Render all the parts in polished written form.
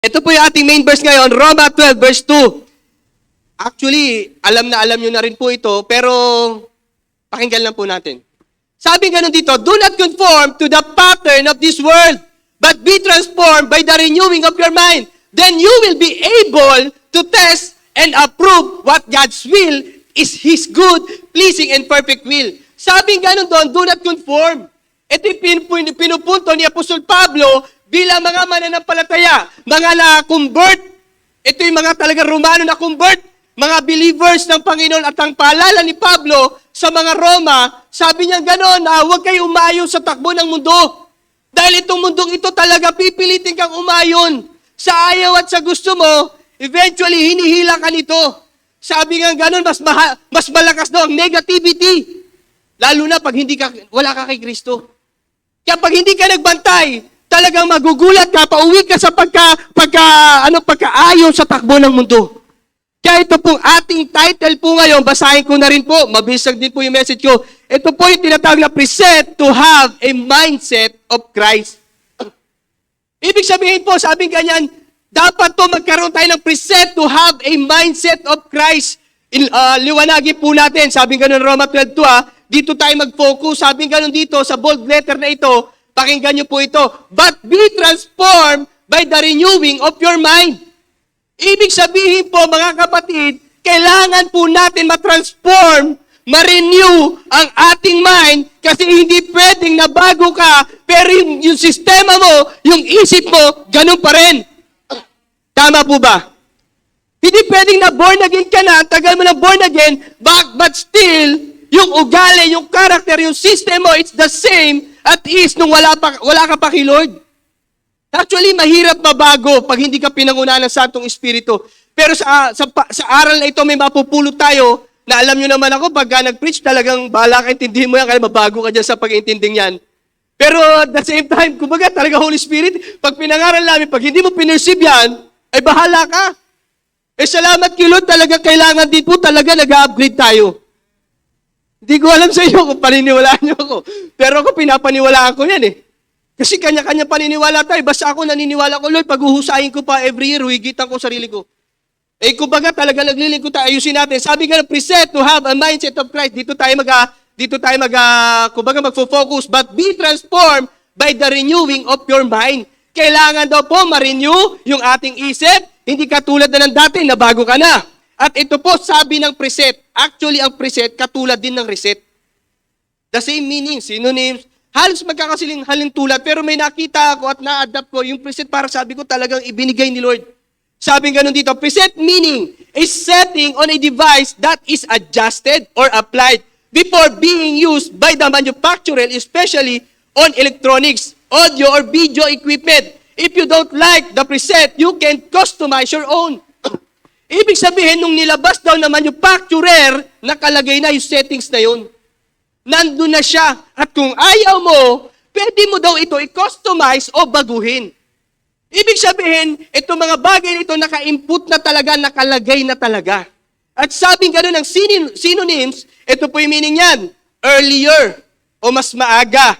Ito po yung ating main verse ngayon, Roma 12 verse 2. Actually, alam nyo na rin po ito, pero pakinggan lang po natin. Sabi ganun dito, do not conform to the pattern of this world, but be transformed by the renewing of your mind. Then you will be able to test and approve what God's will is His good, pleasing, and perfect will. Sabi ganun doon, do not conform. Ito yung pinupunto ni Apostol Pablo bilang mga mananampalataya, mga na-convert. Ito yung mga talaga Romano na convert, mga believers ng Panginoon at ang paalala ni Pablo sa mga Roma, sabi niya gano'n na huwag kayo umayon sa takbo ng mundo. Dahil itong mundong ito talaga pipilitin kang umayon. Sa ayaw at sa gusto mo, eventually hinihila ka nito. Sabi nga gano'n, mas malakas daw ang negativity. Lalo na pag wala ka kay Kristo. Kaya pag hindi ka nagbantay, talagang magugulat ka, pauwi ka sa pagkaayon sa takbo ng mundo. Kaya ito pong ating title po ngayon, basahin ko na rin po, mabilis lang din po yung message ko. Ito po yung tinatawag na present to have a mindset of Christ. Ibig sabihin po, sabi ganyan, dapat to magkaroon tayo ng present to have a mindset of Christ. Liwanagin po natin, sabi ganun Roma 12:2, dito tayo mag-focus, sabi ganun dito sa bold letter na ito, pakinggan nyo po ito, but be transformed by the renewing of your mind. Ibig sabihin po mga kapatid, kailangan po natin ma-transform, ma-renew ang ating mind kasi hindi pwedeng nabago ka pero yung sistema mo, yung isip mo, ganun pa rin. Tama po ba? Hindi pwedeng na born again ka na, tagal mo na born again, but still, yung ugali, yung character, yung system mo, it's the same at is nung wala ka pa kay Lord. Actually, mahirap mabago pag hindi ka pinangunahan ng Santong Espiritu. Pero sa aral na ito, may mapupulot tayo na alam nyo naman ako, pagka nag-preach, talagang bahala ka, intindihin mo yan, kaya mabago ka dyan sa pag-intinding yan. Pero at the same time, kumbaga, talaga Holy Spirit, pag pinangaral namin, pag hindi mo pinersib yan, ay bahala ka. Salamat kay Lord, talaga kailangan din po talaga nag-upgrade tayo. Hindi ko alam sa iyo kung paniniwalaan niyo ako. Pero ako pinapaniwalaan ko yan eh. Kasi kanya-kanya paniniwala tayo. Basta ako naniniwala ko, Lord, pag-uhusayin ko pa every year, huwigitan ko sarili ko. Kumbaga talaga naglilingkod tayo, ayusin natin. Sabi nga, present to have a mindset of Christ. Dito tayo magfo-focus. But be transformed by the renewing of your mind. Kailangan daw po ma-renew yung ating isip. Hindi katulad na ng dati, na bago ka na. At ito po, sabi ng preset. Actually, ang preset, katulad din ng reset. The same meaning, synonyms. Halos magkakasiling halintulad, pero may nakita ako at na-adapt ko. Yung preset, para sabi ko talagang ibinigay ni Lord. Sabi ganun dito, preset meaning is setting on a device that is adjusted or applied before being used by the manufacturer, especially on electronics, audio, or video equipment. If you don't like the preset, you can customize your own. Ibig sabihin, nung nilabas daw na manufacturer, nakalagay na yung settings na yun. Nandun na siya. At kung ayaw mo, pwede mo daw ito i-customize o baguhin. Ibig sabihin, itong mga bagay nito naka-input na talaga, nakalagay na talaga. At sabing gano'n ng synonyms, ito po yung meaning yan. Earlier o mas maaga.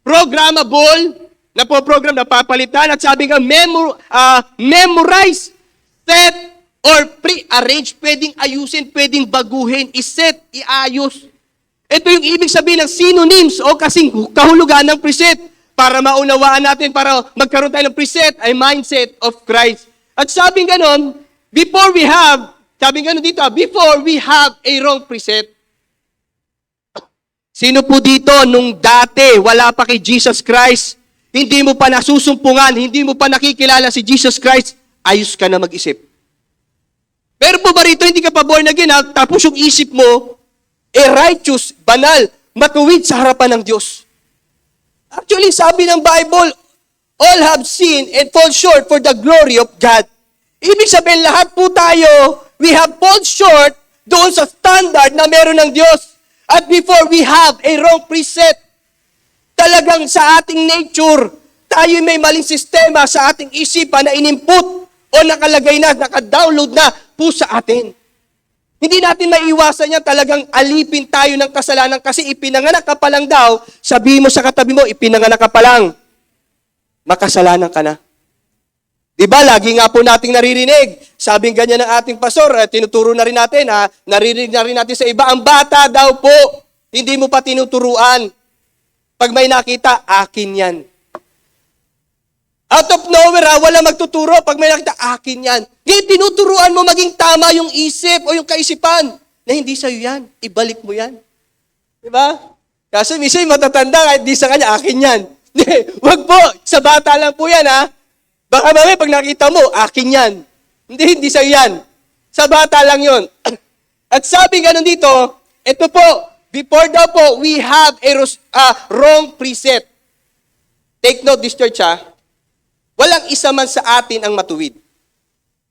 Programmable, napoprogram, napapalitan. At sabi nga, memorize, set, or pre-arrange, pwedeng ayusin, pwedeng baguhin, iset, iayos. Ito yung ibig sabihin ng synonyms o kasing kahulugan ng preset. Para maunawaan natin, para magkaroon tayo ng preset, ay mindset of Christ. At sabing ganon, before we have a wrong preset. Sino po dito nung dati, wala pa kay Jesus Christ, hindi mo pa nasusumpungan, hindi mo pa nakikilala si Jesus Christ, ayos ka na mag-isip. Pero po ba rito, hindi ka pa born again, tapos yung isip mo, righteous, banal, matuwid sa harapan ng Diyos. Actually, sabi ng Bible, all have sinned and fall short for the glory of God. Ibig sabihin, lahat po tayo, we have fall short doon sa standard na meron ng Diyos. At before we have a wrong preset, talagang sa ating nature, tayo may maling sistema sa ating isipan na inimput o nakalagay na, nakadownload na po sa atin. Hindi natin maiiwasan yan, talagang alipin tayo ng kasalanan kasi ipinanganak ka pa lang daw, sabihin mo sa katabi mo, ipinanganak ka pa lang, makasalanan ka na. Di ba, lagi nga po nating naririnig. Sabing ganyan ng ating pastor, tinuturo na rin natin, naririnig na rin natin sa iba, ang bata daw po, hindi mo pa tinuturuan. Pag may nakita, akin yan. Out of nowhere, wala magtuturo. Pag may nakita, akin yan. Ngayon, tinuturuan mo maging tama yung isip o yung kaisipan na hindi sa'yo yan. Ibalik mo yan. Di ba? Kasi minsan matatanda, kahit di sa kanya, akin yan. Wag po, sa bata lang po yan, ha? Baka mamaya pag nakita mo, akin yan. Hindi sa'yo yan. Sa bata lang yon. At sabi ganun dito, ito po, before daw po, we have a wrong precept. Take note this church, ha? Walang isa man sa atin ang matuwid.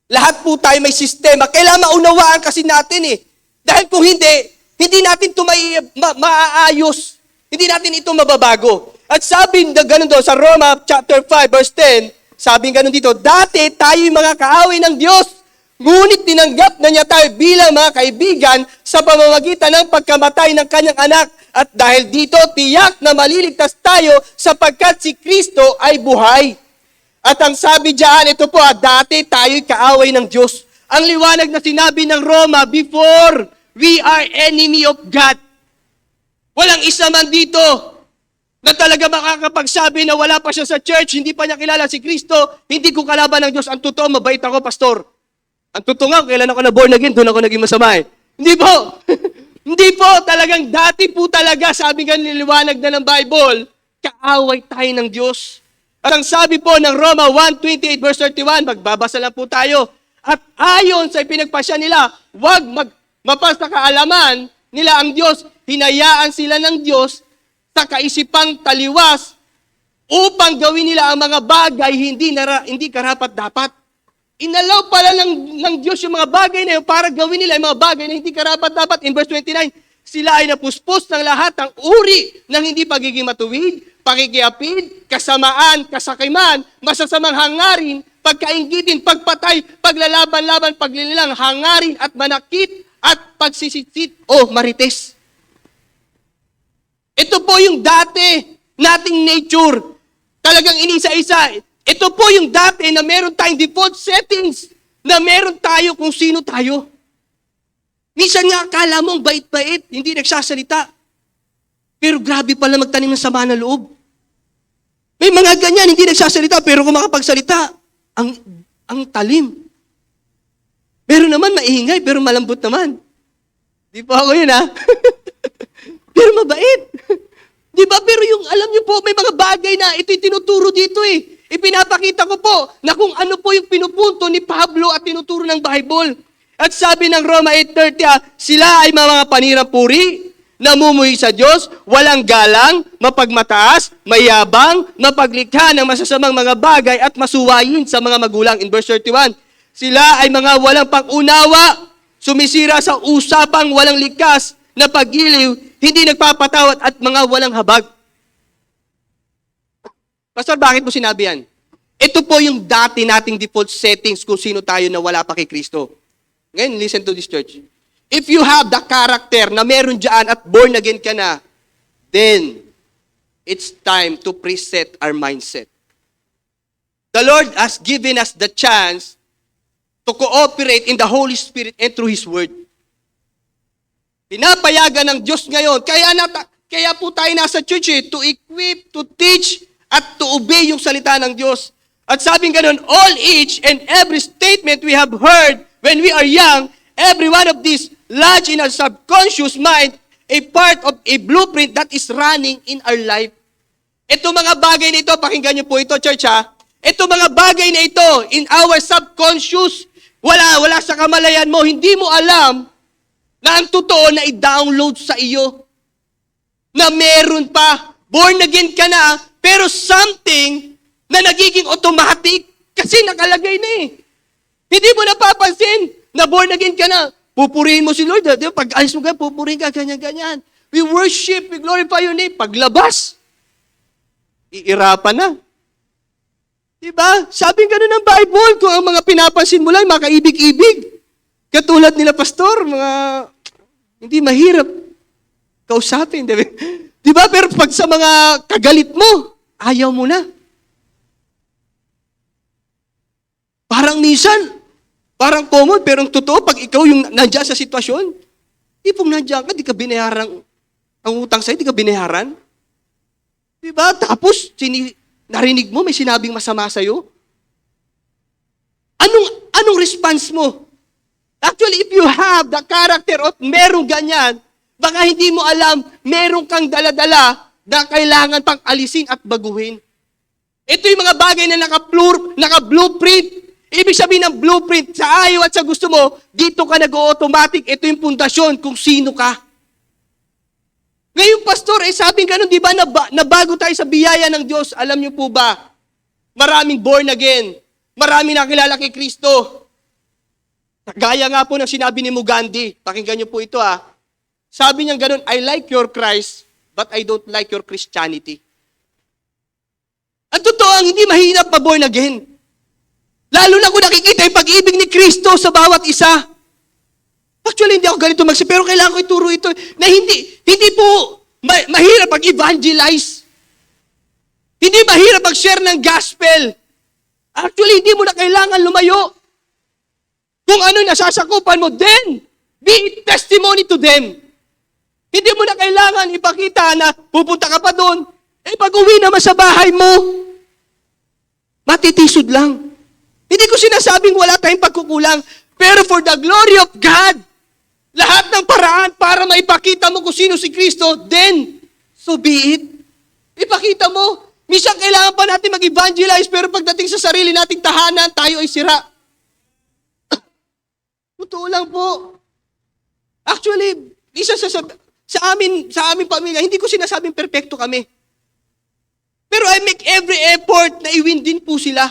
Lahat po tayo may sistema. Kailangan maunawaan kasi natin eh. Dahil kung hindi natin ito maaayos. Hindi natin ito mababago. At sabi na ganun doon sa Roma chapter 5 verse 10, sabi ganun dito, dati tayo'y mga kaaway ng Diyos. Ngunit tinanggap na niya tayo bilang mga kaibigan sa pamamagitan ng pagkamatay ng kanyang anak. At dahil dito, tiyak na maliligtas tayo sapagkat si Kristo ay buhay. At ang sabi diyan, ito po, dati tayo'y kaaway ng Diyos. Ang liwanag na sinabi ng Roma, before we are enemy of God. Walang isa man dito na talaga makakapagsabi na wala pa siya sa church, hindi pa niya kilala si Kristo, hindi ko kalaban ng Diyos. Ang totoo, mabait ako, pastor. Ang totoo nga, kailan ako na born again, doon ako naging masama eh. Hindi po. Hindi po, talagang dati po talaga, sabi nga niliwanag na ng Bible, kaaway tayo ng Diyos. At ang sabi po ng Roma 1:28 verse 31, magbabasa lang po tayo. At ayon sa ipinagpasya nila, wag mapasta kaalaman nila ang Diyos, hinayaan sila ng Diyos sa kaisipang taliwas upang gawin nila ang mga bagay hindi karapat-dapat. Inalaw pala ng Diyos yung mga bagay na yun para gawin nila yung mga bagay na hindi karapat-dapat. In verse 29, sila ay napuspos ng lahat ng uri ng hindi pagiging matuwid, pakikiapid, kasamaan, kasakiman, masasamang hangarin, pagkainggitin, pagpatay, paglalaban-laban, paglililang, hangarin at manakit at pagsisisit o marites. Ito po yung dati nating nature. Talagang inisa-isa. Ito po yung dati na meron tayong default settings, na meron tayo kung sino tayo. Minsan nga akala mo bait-bait, hindi nagsasalita. Pero grabe pala magtanim ng sama na loob. May mga ganyan, hindi nagsasalita, pero kung makapagsalita, ang talim. Meron naman maingay, pero malambot naman. Di po ako yun, ha? Pero mabait. Di ba? Pero yung, alam niyo po, may mga bagay na ito'y tinuturo dito eh. Ipinapakita ko po na kung ano po yung pinupunto ni Pablo at tinuturo ng Bible. At sabi ng Roma 8:30, sila ay mga panirang puri, namumuhi sa Diyos, walang galang, mapagmataas, mayabang, mapaglikha ng masasamang mga bagay at masuwayin sa mga magulang. In verse 31, sila ay mga walang pang-unawa, sumisira sa usapang walang likas na paggiliw, hindi nagpapatawad at mga walang habag. Pastor, bakit mo sinabi yan? Ito po yung dati nating default settings kung sino tayo na wala pa kay Kristo. Ngayon, listen to this church. If you have the character na meron dyan at born again ka na, then it's time to preset our mindset. The Lord has given us the chance to cooperate in the Holy Spirit and through His Word. Pinapayagan ng Diyos ngayon. Kaya po tayo nasa church to equip, to teach, at to obey yung salita ng Diyos. At sabing ganun, all each and every statement we have heard when we are young, every one of these lodge in our subconscious mind, a part of a blueprint that is running in our life. Ito mga bagay na ito, pakinggan niyo po ito, church ha. Ito mga bagay na ito, in our subconscious, wala sa kamalayan mo, hindi mo alam na ang totoo na i-download sa iyo. Na meron pa, born again ka na, pero something na nagiging automatic kasi nakalagay na eh. Hindi mo napapansin na born again ka na. Pupurihin mo si Lord. Pag alis mo ka, pupurihin ka, ganyan-ganyan. We worship, we glorify your name. Paglabas, iirapan na. Diba? Sabi nga ng Bible, kung ang mga pinapansin mo lang, mga kaibig-ibig. Katulad nila, pastor, mga hindi mahirap kausapin. Diba? Pero pag sa mga kagalit mo, ayaw mo na. Parang minsan, parang common, pero ang totoo, pag ikaw yung nandiyan sa sitwasyon, tipong nandiyan ka, di ka binayaran, ang utang sa'yo, di ka binayaran. Diba? Tapos, narinig mo, may sinabing masama sa'yo. Anong response mo? Actually, if you have the character of merong ganyan, baka hindi mo alam, merong kang daladala na kailangan pang alisin at baguhin. Ito yung mga bagay na naka-blueprint. Ibig sabihin ng blueprint, sa ayaw at sa gusto mo, dito ka nag-automatic. Ito yung pundasyon kung sino ka. Ngayon, pastor, sabing ganun, di ba, nabago tayo sa biyaya ng Diyos. Alam niyo po ba, maraming born again, maraming nakilala kay Kristo. Gaya nga po ng sinabi ni Mugandi, pakinggan niyo po ito Sabi niya ganun, I like your Christ, but I don't like your Christianity. Ang totoo, ang hindi mahirap pa-born again. Lalo na kung nakikita yung pag-ibig ni Kristo sa bawat isa. Actually, hindi ako ganito pero kailangan ko ituro ito na hindi po mahirap pag-evangelize. Hindi mahirap pag-share ng gospel. Actually, hindi mo na kailangan lumayo. Kung ano nasasakupan mo, then, be testimony to them. Hindi mo na kailangan ipakita na pupunta ka pa doon, pag-uwi naman sa bahay mo, matitisod lang. Hindi ko sinasabing wala tayong pagkukulang, pero for the glory of God, lahat ng paraan para maipakita mo kung sino si Kristo, then, so be it. Ipakita mo. Minsan kailangan pa natin mag-evangelize, pero pagdating sa sarili nating tahanan, tayo ay sira. Totoo lang po. Actually, sa aming pamilya, hindi ko sinasabing perfecto kami. Pero I make every effort na i-win din po sila.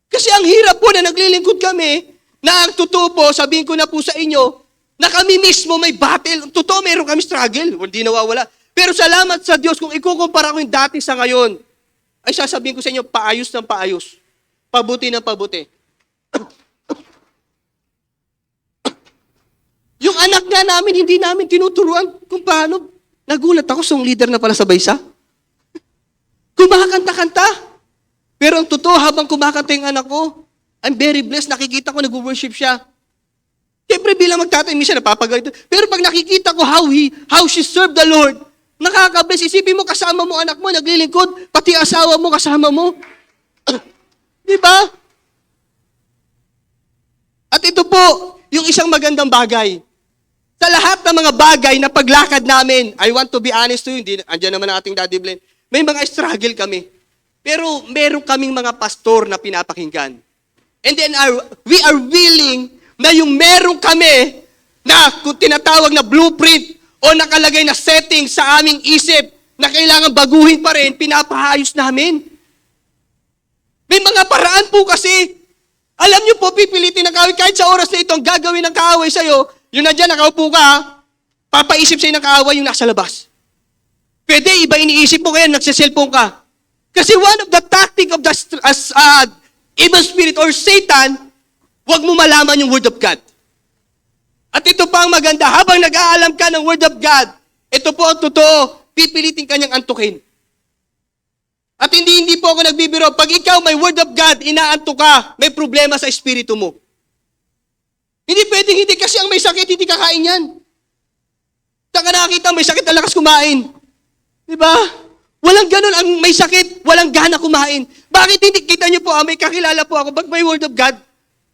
Kasi ang hirap po na naglilingkod kami, na ang totoo po, sabihin ko na po sa inyo, na kami mismo may battle. Totoo, meron kami struggle. Hindi nawawala. Pero salamat sa Diyos, kung ikukumpara ko yung dati sa ngayon, ay sasabihin ko sa inyo, paayos ng paayos. Pabuti ng pabuti. Yung anak nga namin, hindi namin tinuturuan kung paano. Nagulat ako, song leader na pala sa baysa. Kumakanta-kanta. Pero ang totoo, habang kumakanta yung anak ko, I'm very blessed. Nakikita ko, nag-worship siya. Siyempre, bilang magtatay, minsan napapagalit. Pero pag nakikita ko how she served the Lord, nakaka-bless. Isipin mo, kasama mo anak mo, naglilingkod, pati asawa mo, kasama mo. Di ba? At ito po, yung isang magandang bagay. Sa lahat ng mga bagay na paglakad namin, I want to be honest to you, andyan naman ang ating Daddy Blaine, may mga struggle kami. Pero meron kaming mga pastor na pinapakinggan. And then we are willing na yung meron kami na kung tinatawag na blueprint o nakalagay na setting sa aming isip na kailangan baguhin pa rin, pinapahayos namin. May mga paraan po kasi. Alam niyo po, pipilitin ng kaaway, kahit sa oras na ito, ang gagawin ng kaaway sa'yo, yung nandiyan, nakaupo ka, papaisip sa'yo ng kaaway yung nasa labas. Pwede, iba iniisip mo kaya, nagsiselfone ka. Kasi one of the tactic of the evil spirit or Satan, huwag mo malaman yung word of God. At ito pa ang maganda, habang nag-aalam ka ng word of God, ito po ang totoo, pipilitin ka niyang antukin. At hindi po ako nagbibiro. Pag ikaw may word of God, inaanto ka, may problema sa espiritu mo. Hindi pwedeng hindi kasi ang may sakit, hindi kakain yan. Saka nakakita, may sakit, ang lakas kumain. Diba? Walang ganun, ang may sakit, walang gana kumain. Bakit hindi? Kita niyo po, may kakilala po ako, pag may word of God,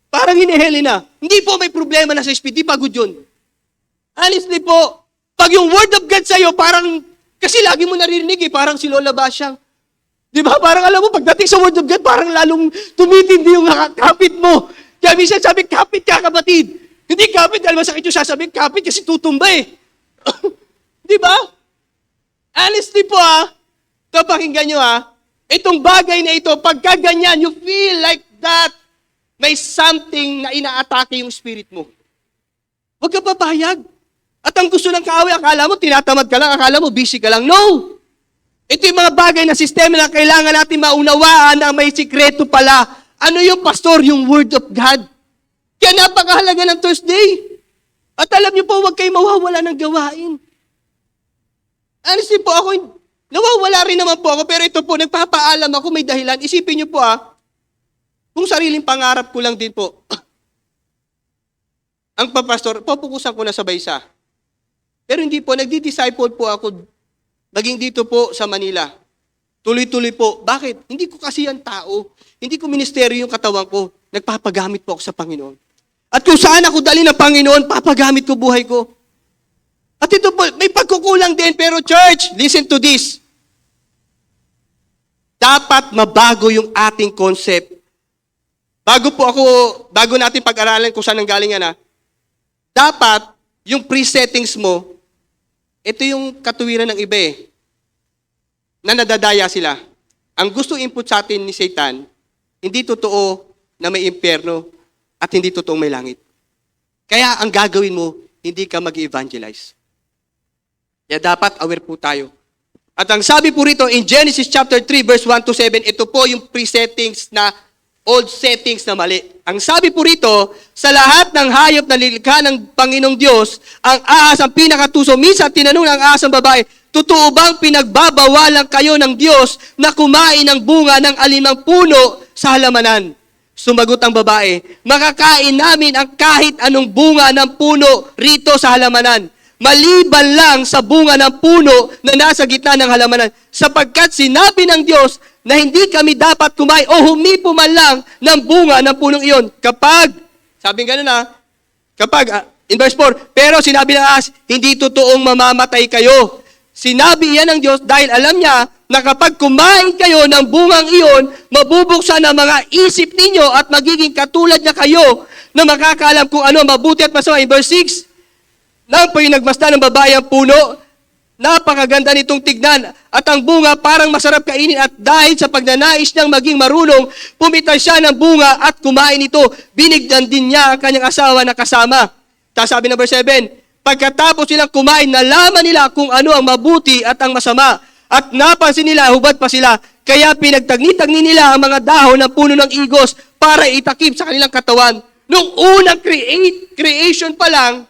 parang hiniheli na. Hindi po may problema na sa espiritu, di pagod yun. Honestly po, pag yung word of God sa'yo, parang, kasi lagi mo naririnig parang si Lola Basyang. Di ba? Parang alam mo, pagdating sa word of God, parang lalong tumitindi yung kapit mo. Kaya minsan sabi, kapit ka, kapatid. Hindi kapit, dahil masakit yung sasabihin, kapit kasi tutumba Di ba? Honestly po ito pakinggan nyo itong bagay na ito, pagka ganyan, you feel like that, may something na inaatake yung spirit mo. Huwag ka papayag. At ang gusto ng kaaway, akala mo, tinatamad ka lang, akala mo, busy ka lang. No! Ito yung mga bagay na sistema na kailangan natin maunawaan na may sikreto pala. Ano yung pastor? Yung word of God. Kaya napakahalaga ng Thursday. At alam niyo po, huwag kayo mawawala ng gawain. Honestly po, nawawala rin naman po ako, pero ito po, nagpapaalam ako, may dahilan. Isipin niyo po Kung sariling pangarap ko lang din po, ang papastor, pupukusan ko na sa baysa. Pero hindi po, nagdi-disciple po ako, naging dito po sa Manila. Tuloy-tuloy po. Bakit? Hindi ko kasi yan tao. Hindi ko ministeryo yung katawan ko. Nagpapagamit po ako sa Panginoon. At kung saan ako dali ng Panginoon, papagamit ko buhay ko. At ito po, may pagkukulang din, pero church, listen to this. Dapat mabago yung ating concept. Bago natin pag-aralan kung saan ang galing yan, dapat, yung pre-settings mo, ito yung katuwiran ng iba na nadadaya sila. Ang gusto input sa atin ni Satan, hindi totoo na may impyerno at hindi totoong may langit. Kaya ang gagawin mo, hindi ka mag-evangelize. Kaya dapat aware po tayo. At ang sabi po rito in Genesis chapter 3 verse 1 to 7, ito po yung pre-settings na old settings na mali. Ang sabi po rito, sa lahat ng hayop na lilikha ng Panginoong Diyos, ang ahas ang pinakatuso. Minsan tinanong ng ahas ang babae, totoo bang pinagbabawalan kayo ng Diyos na kumain ng bunga ng alinmang puno sa halamanan? Sumagot ang babae, makakain namin ang kahit anong bunga ng puno rito sa halamanan, maliban lang sa bunga ng puno na nasa gitna ng halamanan, sapagkat sinabi ng Diyos na hindi kami dapat kumain o humipo man lang ng bunga ng punong iyon. Kapag, sabi nga na, in verse 4, pero sinabi ng ahas, hindi totoong mamamatay kayo. Sinabi yan ng Diyos dahil alam niya na kapag kumain kayo ng bungang iyon, mabubuksan ang mga isip ninyo at magiging katulad na kayo na makakaalam kung ano mabuti at masama. In verse 6, nang pinagmasdan ng babae ang puno, napakaganda nitong tignan at ang bunga parang masarap kainin at dahil sa pagnanais niyang maging marunong, pumitas siya ng bunga at kumain ito. Binigyan din niya ang kanyang asawa na kasama. Tapos sabi ng verse 7, pagkatapos silang kumain, nalaman nila kung ano ang mabuti at ang masama. At napansin nila, hubad pa sila. Kaya pinagtagni-tagni nila ang mga dahon ng puno ng igos para itakip sa kanilang katawan. Nung unang creation pa lang,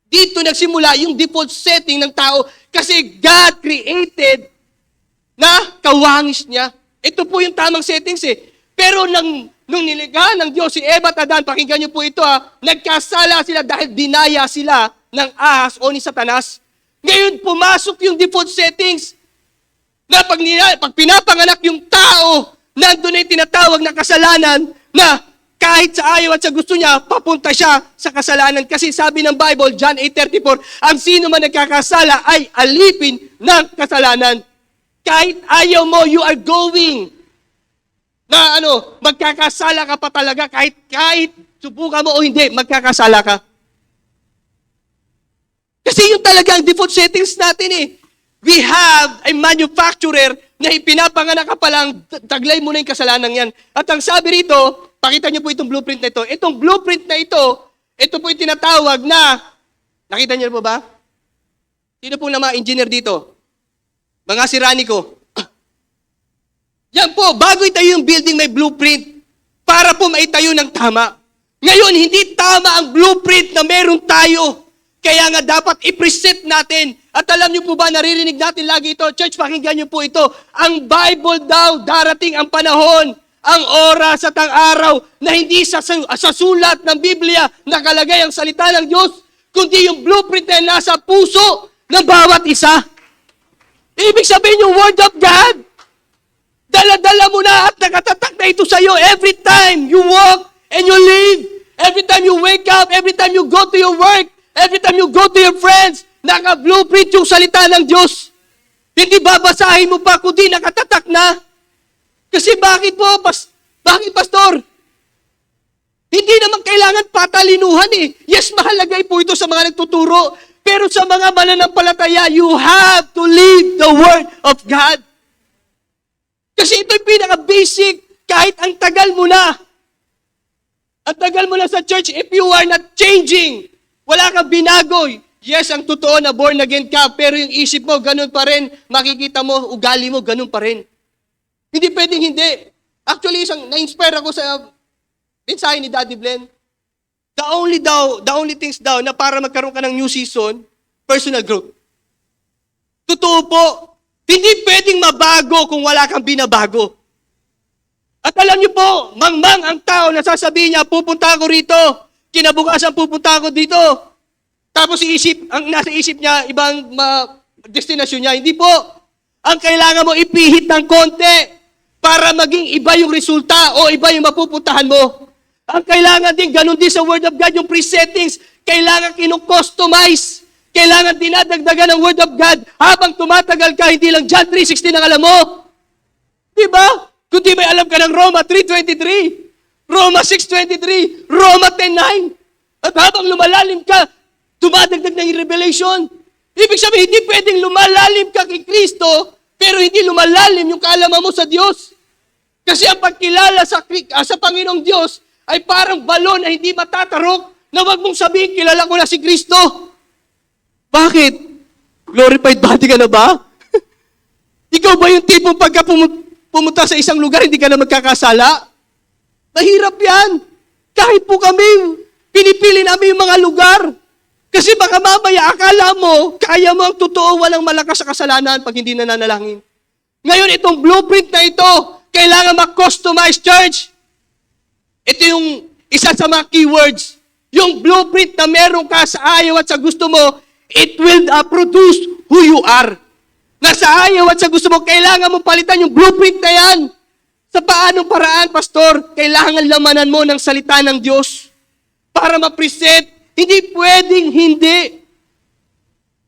dito nagsimula yung default setting ng tao kasi God created na kawangis niya. Ito po yung tamang settings Pero nung nilikha ng Diyos si Eva at Adan, pakinggan niyo po ito nagkasala sila dahil dinaya sila ng ahas o ni Satanas. Ngayon pumasok yung default settings na pag pinapanganak yung tao, nandun ay tinatawag na kasalanan na kahit sa ayaw at sa gusto niya, papunta siya sa kasalanan. Kasi sabi ng Bible, John 8:34, ang sino man nagkakasala ay alipin ng kasalanan. Kahit ayaw mo, you are going na magkakasala ka pa talaga kahit subukan mo o hindi, magkakasala ka. Kasi yung talagang default settings natin We have a manufacturer na ipinapanganak ka palang, taglay mo na yung kasalanan yan. At ang sabi rito, pakita niyo po itong blueprint na ito. Itong blueprint na ito po yung tinatawag na, nakita niyo po ba? Sino po na mga engineer dito? Mga siraniko. Yan po, bago itayo yung building may blueprint para po maitayo ng tama. Ngayon, hindi tama ang blueprint na meron tayo. Kaya nga dapat i-preset natin. At alam niyo po ba, naririnig natin lagi ito. Church, pakinggan niyo po ito. Ang Bible daw, darating ang panahon, ang oras at ang araw na hindi sa sulat ng Biblia nakalagay ang salita ng Diyos, kundi yung blueprint na nasa puso ng bawat isa. Ibig sabihin yung Word of God, dala-dala mo na at nakatatak na ito sa iyo every time you walk and you live, every time you wake up, every time you go to your work, every time you go to your friends, naka-blueprint yung salita ng Diyos. Hindi babasahin mo pa, kundi nakatatak na. Kasi bakit po? Bakit, Pastor? Hindi naman kailangan patalinuhan Yes, mahalaga po ito sa mga nagtuturo. Pero sa mga mananampalataya, you have to live the Word of God. Kasi ito yung pinaka-basic. Kahit ang tagal mo na. Ang tagal mo na sa church, if you are not changing, wala kang binago. Yes, ang totoo na born again ka, pero yung isip mo, ganun pa rin. Makikita mo, ugali mo, ganun pa rin. Hindi pwedeng hindi. Actually, na-inspire ako sa mensahe ni Daddy Glenn. The only things daw na para magkaroon ka ng new season, personal growth. Totoo po, hindi pwedeng mabago kung wala kang binabago. At alam niyo po, mangmang ang tao na sasabihin niya, pupunta ako rito. Kinabukasan pupunta ako dito. Tapos ang nasa isip niya, ibang destinasyon niya. Hindi po. Ang kailangan mo ipihit ng konti para maging iba yung resulta o iba yung mapupuntahan mo. Ang kailangan din, ganun din sa Word of God, yung pre-settings, kailangan kinukustomize. Kailangan dinadagdagan ng Word of God habang tumatagal ka, hindi lang John 3:16 ang alam mo. Diba? Kung di may alam ka ng Roma 3:23, Roma 6:23, Roma 10:9, at habang lumalalim ka, tumadagdag ng revelation. Ibig sabihin, hindi pwedeng lumalalim ka kay Kristo, pero hindi lumalalim yung kaalaman mo sa Diyos. Kasi ang pagkilala sa Panginoong Diyos ay parang balon na hindi matatarok na wag mong sabihin, kilala ko na si Kristo. Bakit? Glorified body ka na ba? Ikaw ba yung tipong pagka pumunta sa isang lugar, hindi ka na magkakasala? Mahirap yan. Kahit po kami, pinipili namin yung mga lugar. Kasi baka mamaya, akala mo, kaya mo ang totoo, walang malakas sa kasalanan pag hindi na nanalangin. Ngayon, itong blueprint na ito, kailangan ma-customize, church. Ito yung isa sa mga keywords. Yung blueprint na meron ka sa ayaw at sa gusto mo, it will produce who you are. Nasa ayaw at sa gusto mo, kailangan mo palitan yung blueprint na yan. Sa paanong paraan, pastor, kailangan lamanan mo ng salita ng Diyos para ma-present. Hindi pwedeng hindi.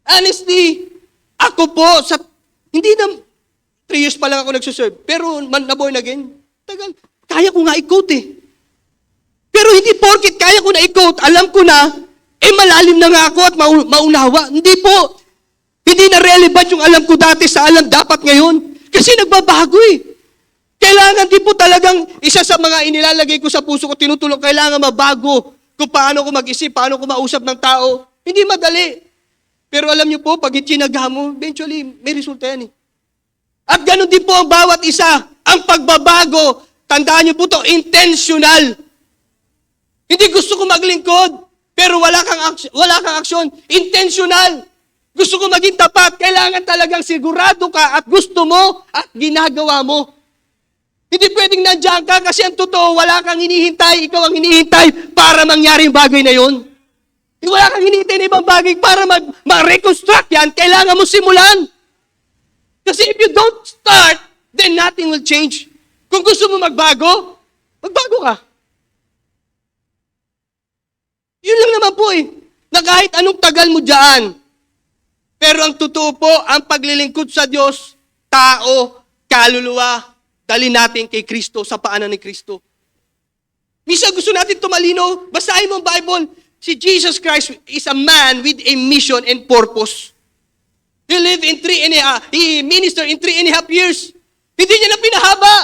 Honestly, ako po, hindi na, 3 years pa lang ako nagsuserve, pero na-born again, tagal, kaya ko nga i-quote eh. Pero hindi porket kaya ko na i-quote, alam ko na, malalim na nga ako at maunawa. Hindi po. Hindi na relevant yung alam ko dati sa alam dapat ngayon. Kasi nagbabago eh. Kailangan din po talagang isa sa mga inilalagay ko sa puso ko, tinutulong, kailangan mabago kung paano ko mag-isip, paano ko mausap ng tao. Hindi madali. Pero alam niyo po, pag itinaga mo, eventually, may resulta yan eh. At ganun din po ang bawat isa. Ang pagbabago, tandaan niyo po to, intentional. Hindi gusto ko maglingkod, pero wala kang aksyon. Intentional. Gusto ko maging tapat. Kailangan talagang sigurado ka at gusto mo at ginagawa mo. Hindi pwedeng nandiyan ka kasi ang totoo, wala kang hinihintay, ikaw ang hinihintay para mangyari yung bagay na yun. Wala kang hinihintay na ibang bagay para ma-reconstruct yan, kailangan mo simulan. Kasi if you don't start, then nothing will change. Kung gusto mo magbago ka. Yun lang naman po eh, na kahit anong tagal mo dyan, pero ang totoo po, ang paglilingkod sa Diyos, tao, kaluluwa, dali natin kay Kristo, sa paanan ni Kristo. Misa gusto natin tumalino, basahin mo ang Bible, si Jesus Christ is a man with a mission and purpose. He lived in he ministered in 3.5 years. Hindi niya na pinahaba.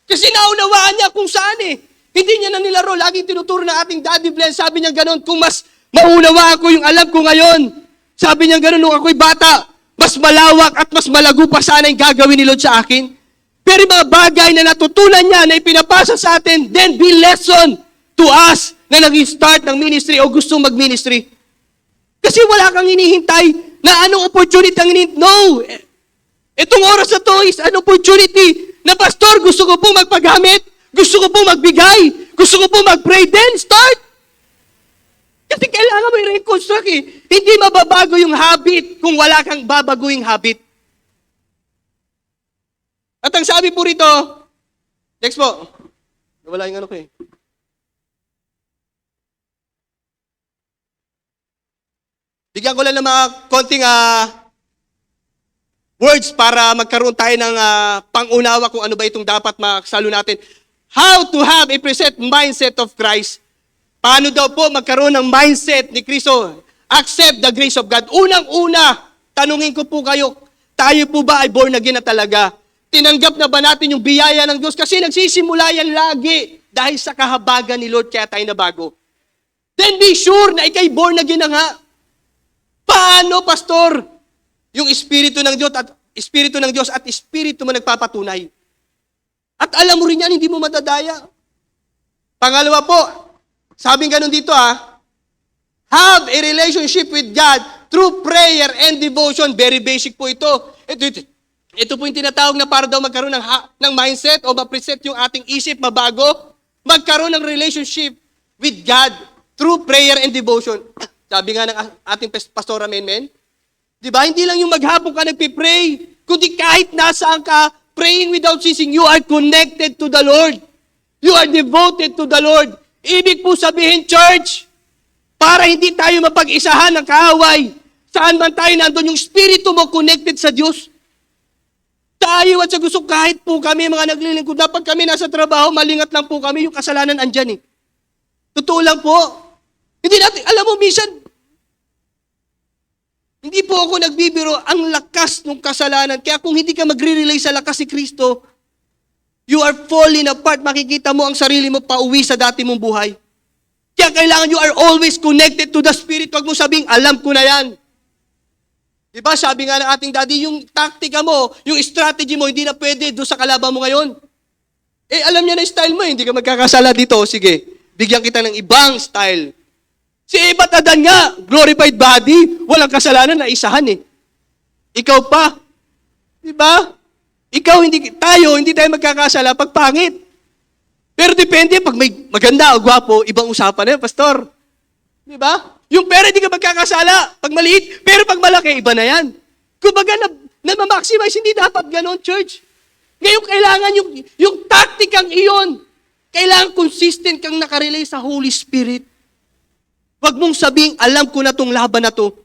Kasi naunawaan niya kung saan eh. Hindi niya na nilaro. Laging tinuturo ng ating Daddy Glenn. Sabi niya gano'n, kung mas maunawaan ko yung alam ko ngayon. Sabi niya gano'n, nung ako'y bata, mas malawak at mas malago pa sana yung gagawin ni Lord sa akin. Pero mga bagay na natutunan niya, na ipinapasa sa atin, then be lesson to us na naging start ng ministry o gustong mag-ministry. Kasi wala kang hinihintay na anong opportunity ang hinihintay. No! Itong oras na to is an opportunity na pastor, gusto ko po magpagamit, gusto ko po magbigay, gusto ko po mag-pray, then start! Kasi kailangan mo i-reconstruct eh. Hindi mababago yung habit kung wala kang babaguing habit. At ang sabi po rito, next po, wala yung ano ko eh. Bigyan ko lang ng mga konting words para magkaroon tayo ng pangunawa kung ano ba itong dapat makasalo natin. How to have a present mindset of Christ. Paano daw po magkaroon ng mindset ni Kristo? Accept the grace of God. Unang-una, tanungin ko po kayo, tayo po ba ay born again na talaga? Tinanggap na ba natin yung biyaya ng Diyos? Kasi nagsisimula yan lagi dahil sa kahabagan ni Lord kaya tayo nabago. Then be sure na ikay born again na nga. Paano, pastor? Yung Espiritu ng Diyos at Espiritu mo nagpapatunay. At alam mo rin yan, hindi mo madadaya. Pangalawa po, sabing ganun dito have a relationship with God through prayer and devotion. Very basic po ito. Ito po yung tinatawag na para daw magkaroon ng mindset o ma-preset yung ating isip, mabago, magkaroon ng relationship with God through prayer and devotion. Sabi nga ng ating Pastora Men, di ba? Hindi lang yung maghapon ka nagpipray, kundi kahit nasaan ka, praying without ceasing, you are connected to the Lord. You are devoted to the Lord. Ibig po sabihin, church, para hindi tayo mapag-isahan ng kaaway, saan man tayo nandun, yung spirito mo connected sa Diyos. Tayo at sa gusto, kahit po kami mga naglilingkod, dapat kami nasa trabaho, malingat lang po kami, yung kasalanan andyan eh. Totoo lang po. Hindi natin, alam mo, minsan, hindi po ako nagbibiro ang lakas ng kasalanan. Kaya kung hindi ka magre-relay sa lakas si Kristo, you are falling apart. Makikita mo ang sarili mo pauwi sa dati mong buhay. Kaya kailangan you are always connected to the Spirit. Huwag mo sabing, alam ko na yan. Diba, sabi nga ng ating daddy, yung taktika mo, yung strategy mo, hindi na pwede doon sa kalaban mo ngayon. Eh, alam niya na yung style mo, hindi ka magkakasala dito. Sige, bigyan kita ng ibang style. Si Eva at Adan nga, glorified body, walang kasalanan na isahan eh. Ikaw pa. Diba? Ikaw, hindi tayo magkakasala pag pangit. Pero depende, pag may maganda o gwapo, ibang usapan na yun, pastor. Diba? Yung pera, hindi ka magkakasala pag maliit, pero pag malaki, iba na yan. Kumbaga, na-maximize, hindi dapat ganon, church. Ngayon, kailangan yung taktikang iyon, kailangan consistent kang nakarelay sa Holy Spirit. Huwag mong sabing, alam ko na tong laban na to.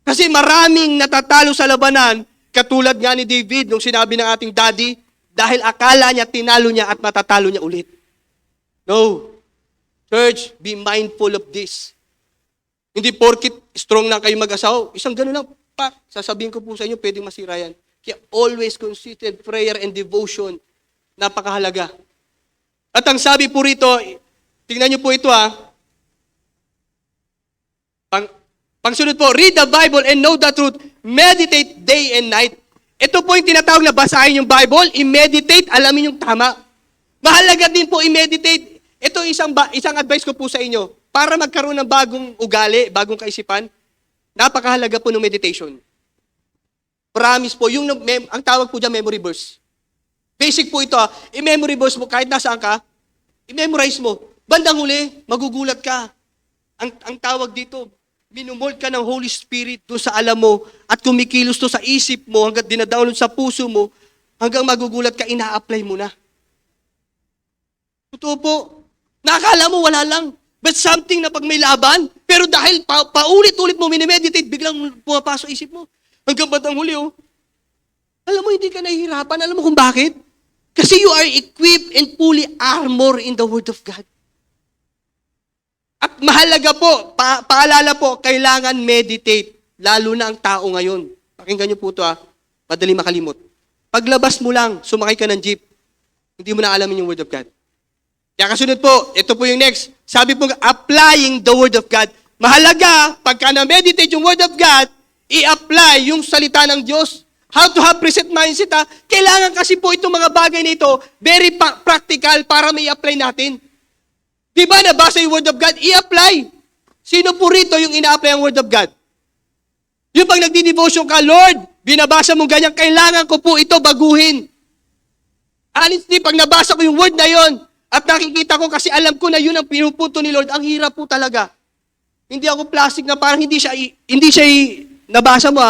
Kasi maraming natatalo sa labanan, katulad nga ni David, nung sinabi ng ating daddy, dahil akala niya, tinalo niya at matatalo niya ulit. No. Church, be mindful of this. Hindi porkit strong na kayo mag-asawa, isang gano'n lang, sasabihin ko po sa inyo, pwedeng masira yan. Kaya always consistent prayer and devotion, napakahalaga. At ang sabi po rito, tingnan niyo po ito Pangsunod po, read the Bible and know the truth. Meditate day and night. Ito po yung tinatawag na basahin yung Bible, i-meditate, alamin yung tama. Mahalaga din po i-meditate. Ito isang advice ko po sa inyo. Para magkaroon ng bagong ugali, bagong kaisipan, napakahalaga po ng meditation. Promise po, ang tawag po dyan, memory verse. Basic po ito, i-memory verse mo, kahit nasaan ka, i-memorize mo. Bandang huli, magugulat ka. Ang tawag dito, minumold ka ng Holy Spirit doon sa alam mo at kumikilos to sa isip mo hanggang dinadownload sa puso mo hanggang magugulat ka, ina-apply mo na. Totoo po. Nakakala mo wala lang. But something na pag may laban, pero dahil paulit-ulit mo minimeditate, biglang pumapasok isip mo. Hanggang batang huli, Alam mo, hindi ka nahihirapan. Alam mo kung bakit? Kasi you are equipped and fully armor in the Word of God. At mahalaga po, paalala po, kailangan meditate. Lalo na ang tao ngayon. Pakinggan niyo po ito madali makalimot. Paglabas mo lang, sumakay ka ng jeep, hindi mo na alamin yung Word of God. Kaya kasunod po, ito po yung next. Sabi po, applying the Word of God. Mahalaga, pagka na-meditate yung Word of God, i-apply yung salita ng Diyos. How to have preset mindset, Kailangan kasi po itong mga bagay na ito, very practical para may apply natin. Di ba nabasa yung Word of God? I-apply. Sino po rito yung ina-apply ang Word of God? Yung pag nagdi-devotion ka, Lord, binabasa mo ganyan, kailangan ko po ito baguhin. Honestly, pag nabasa ko yung Word na yon, at nakikita ko kasi alam ko na yun ang pinupunto ni Lord, ang hirap po talaga. Hindi ako plastic na parang hindi siya nabasa mo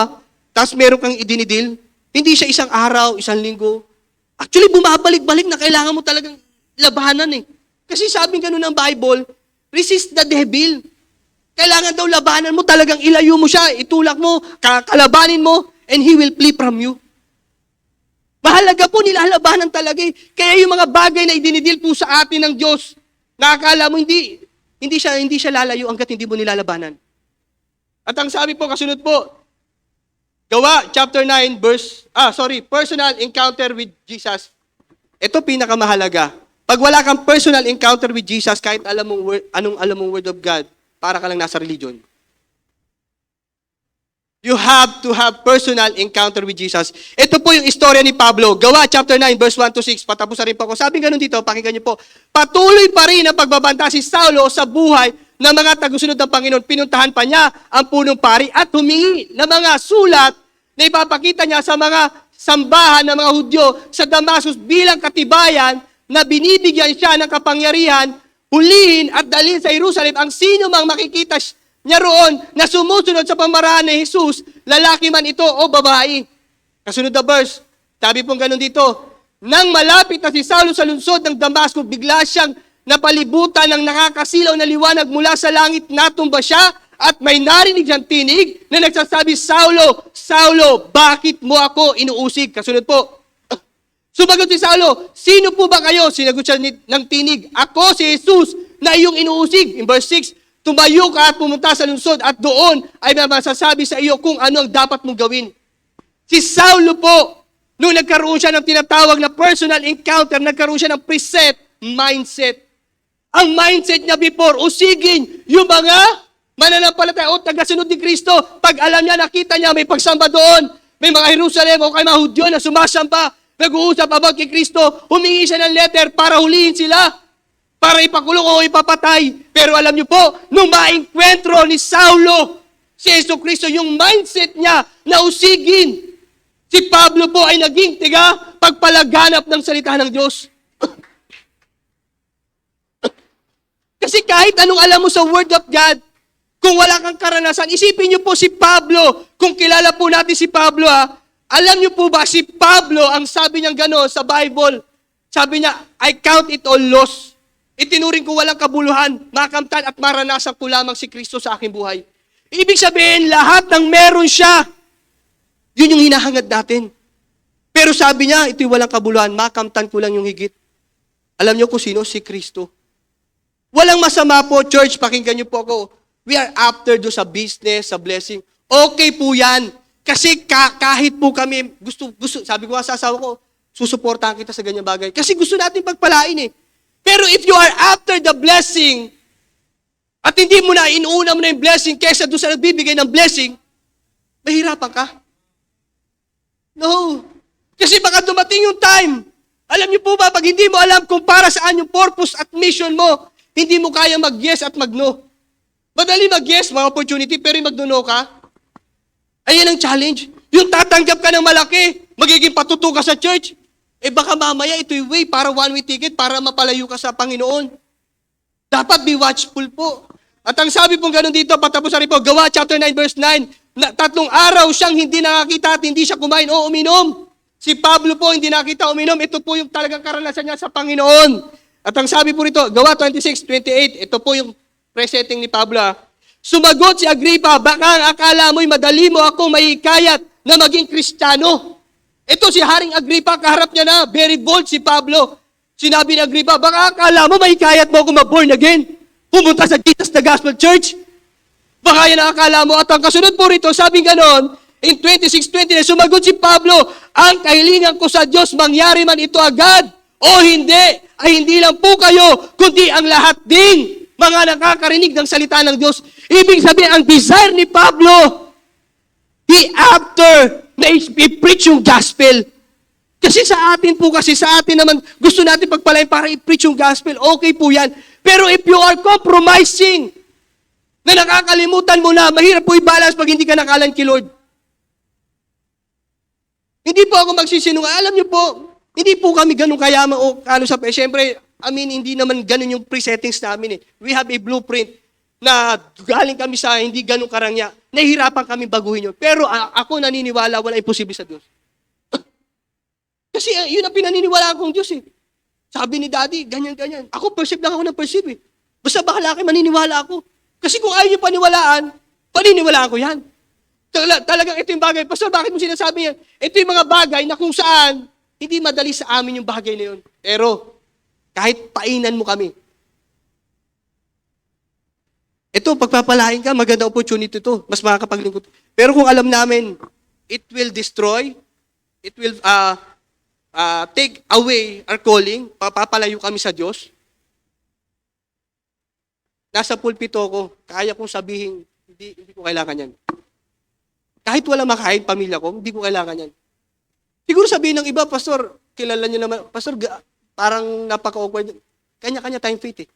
tapos meron kang idinidil. Hindi siya isang araw, isang linggo. Actually, bumabalik-balik na kailangan mo talagang labanan Kasi sabi ganun ng Bible, resist the devil. Kailangan daw labanan mo, talagang ilayo mo siya, itulak mo, kalabanin mo, and he will flee from you. Mahalaga po nilalabanan talaga Kaya yung mga bagay na idinidil po sa atin ng Diyos, nakakala mo hindi siya lalayo hanggat hindi mo nilalabanan. At ang sabi po, kasunod po, Gawa, chapter 9, personal encounter with Jesus. Ito pinakamahalaga. Pag wala kang personal encounter with Jesus, kahit alam mong Word of God, para ka lang nasa religion. You have to have personal encounter with Jesus. Ito po yung istorya ni Pablo. Gawa, chapter 9, verse 1 to 6. Patapos na rin po ako. Sabi ganun dito, pakinggan niyo po. Patuloy pa rin ang pagbabanta si Saulo sa buhay ng mga tagusunod ng Panginoon. Pinuntahan pa niya ang punong pari at humingi ng mga sulat na ipapakita niya sa mga sambahan ng mga Hudyo sa Damascus bilang katibayan na binibigyan siya ng kapangyarihan, hulihin at dalhin sa Jerusalem ang sino mang makikita niya roon na sumusunod sa pamaraan ni Jesus, lalaki man ito o babae. Kasunod na verse, sabi pong ganun dito, nang malapit na si Saulo sa lungsod ng Damascus, bigla siyang napalibutan ng nakakasilaw na liwanag mula sa langit, natumba siya at may narinig siyang tinig na nagsasabi, Saulo, Saulo, bakit mo ako inuusig? Kasunod po. Sumagot si Saulo, sino po ba kayo? Sinagot siya ng tinig, ako si Jesus na iyong inuusig. In verse 6, tumayo ka at pumunta sa lungsod at doon ay masasabi sa iyo kung ano ang dapat mong gawin. Si Saulo po, nung nagkaroon siya ng tinatawag na personal encounter, nagkaroon siya ng preset mindset. Ang mindset niya before, usigin yung mga mananampalataya o tagasunod ni Kristo. Pag alam niya, nakita niya, may pagsamba doon, may mga Jerusalem o kay mga Hudyo na sumasamba, nag-uusap about kay Kristo, humingi siya ng letter para hulihin sila, para ipakulong o ipapatay. Pero alam niyo po, nung maengkwentro ni Saulo, si Yesu Kristo, yung mindset niya na usigin, si Pablo po ay naging pagpalaganap ng salita ng Diyos. Kasi kahit anong alam mo sa Word of God, kung wala kang karanasan, isipin niyo po si Pablo, kung kilala po natin si Pablo alam niyo po ba si Pablo, ang sabi niya gano'n sa Bible, sabi niya, I count it all loss. Itinuring ko walang kabuluhan, makamtan at maranasan ko lamang si Kristo sa aking buhay. Ibig sabihin, lahat ng meron siya, yun yung hinahangad natin. Pero sabi niya, ito'y walang kabuluhan, makamtan ko lang yung higit. Alam niyo kung sino? Si Kristo. Walang masama po, church, pakinggan niyo po ako. We are after do sa business, sa blessing. Okay po yan. Kasi kahit po kami, gusto, sabi ko nga sa asawa ko, susuportahan kita sa ganyang bagay. Kasi gusto natin pagpalain eh. Pero if you are after the blessing, at hindi mo na, inuuna mo na yung blessing, kesa doon sa nagbibigay ng blessing, mahirapan ka. No. Kasi baka dumating yung time. Alam niyo po ba, pag hindi mo alam kung para saan yung purpose at mission mo, hindi mo kaya mag-yes at mag-no. Madali mag-yes, mga opportunity, pero yung mag-no ka, ayan ang challenge. Yung tatanggap ka ng malaki, magiging patuto ka sa church, baka mamaya ito yung way para one-way ticket, para mapalayo ka sa Panginoon. Dapat be watchful po. At ang sabi pong ganun dito, patapos na rin po, Gawa chapter 9 verse 9, na 3 araw siyang hindi nakakita at hindi siya kumain o uminom. Si Pablo po hindi nakita uminom, ito po yung talagang karanasan niya sa Panginoon. At ang sabi po rito, Gawa 26:28, ito po yung presetting ni Pablo. Sumagot si Agripa, baka ang akala mo'y madali mo akong mahikayat na maging Kristiyano. Ito si Haring Agripa, kaharap niya na, very bold si Pablo. Sinabi ni Agripa, baka akala mo mahikayat mo akong ma-born again, pumunta sa Jesus the Gospel Church. Baka yan ang akala mo. At ang kasunod po rito, sabi ganon, in 26:20, sumagot si Pablo, ang kahilingan ko sa Diyos, mangyari man ito agad o hindi, ay hindi lang po kayo, kundi ang lahat ding mga nakakarinig ng salita ng Diyos. Ibig sabihin, ang desire ni Pablo, he after na i-preach yung gospel. Kasi sa atin po, sa atin naman, gusto natin pagpalain para i-preach yung gospel, okay po yan. Pero if you are compromising, na nakakalimutan mo na, mahirap po i-balance pag hindi ka nakalan kay Lord. Hindi po ako magsisinungaling. Alam niyo po, hindi po kami ganun kayaman o siyempre, hindi naman ganun yung pre-settings namin eh. We have a blueprint na galing kami sa hindi ganun karangya. Nahihirapan kami baguhin yun. Pero ako naniniwala, wala imposible sa Diyos. Kasi yun ang pinaniniwalaan kong Diyos eh. Sabi ni Daddy, ganyan-ganyan. Ako, perceive lang ako ng perceive eh. Basta bahala kayo, maniniwala ako. Kasi kung ayaw niyo paniwalaan, paniniwalaan ko yan. Talagang ito yung bagay. Pastor, bakit mo sinasabi yan? Ito yung mga bagay na kung saan, hindi madali sa amin yung bagay na yun. Pero, kahit painan mo kami. Ito, pagpapalain ka, maganda opportunity to. Mas makakapaglingkod. Pero kung alam namin, it will destroy, it will take away our calling, papapalayo kami sa Diyos. Nasa pulpito ko, kaya kong sabihin, hindi ko kailangan yan. Kahit wala makain pamilya ko, hindi ko kailangan yan. Siguro sabihin ng iba, Pastor, kilala niyo naman, Pastor, parang napaka-awkward. Kanya-kanya time faith eh.